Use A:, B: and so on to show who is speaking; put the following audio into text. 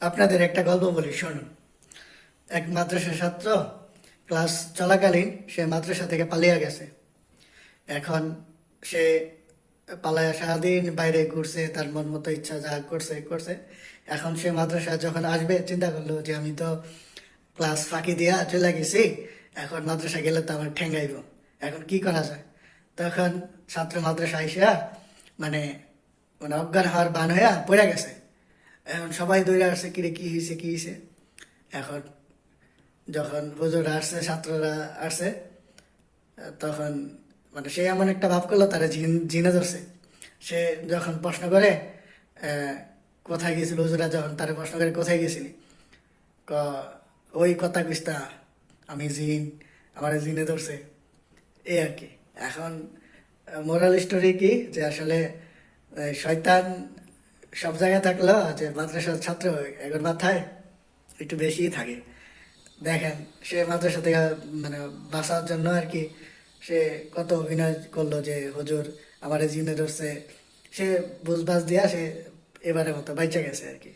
A: আপনাদের একটা গল্প বলি, শুনুন। এক মাদ্রাসা ছাত্র ক্লাস চলাকালীন সে মাদ্রাসা থেকে পালিয়ে গেছে। এখন সে পালায়া সারাদিন বাইরে ঘুরছে, তার মন মতো ইচ্ছা যা করছে করছে। এখন সে মাদ্রাসা যখন আসবে চিন্তা করলো যে আমি তো ক্লাস ফাঁকি দিয়া চলে গেছি, এখন মাদ্রাসা গেলে তো আমার ঠেঙ্গাইব। এখন কি করা যায়? তখন ছাত্র মাদ্রাসা আইসা মানে মানে অজ্ঞান হওয়ার বান হইয়া পড়ে গেছে। এখন সবাই দৌড়ে আসছে, কিরে কি হয়েছে কি হয়েছে। এখন যখন হুজুর আসছে, ছাত্ররা আসছে, তখন সে এমন একটা ভাব করলো তারা জিনে ধরছে। সে যখন প্রশ্ন করে, আহ, কোথায় গেছিল, হুজুরা যখন তারা প্রশ্ন করে কোথায় গেছিলি, ক ওই কথা কইস্তা, আমি জিন, আমার জিনে ধরছে, এই আর কি। এখন মোরাল স্টোরি কি, যে আসলে শয়তান সব জায়গায় থাকলেও যে মাদ্রাসার ছাত্র এগোর মাথায় একটু বেশিই থাকে। দেখেন, সে মাদ্রাসা থেকে বাঁচার জন্য আর কি সে কত অভিনয় করলো যে হুজুর আমার জিনে ধরছে। সে বুঝবাজ দিয়া সে এবারে মতো বাইচা গেছে আর কি।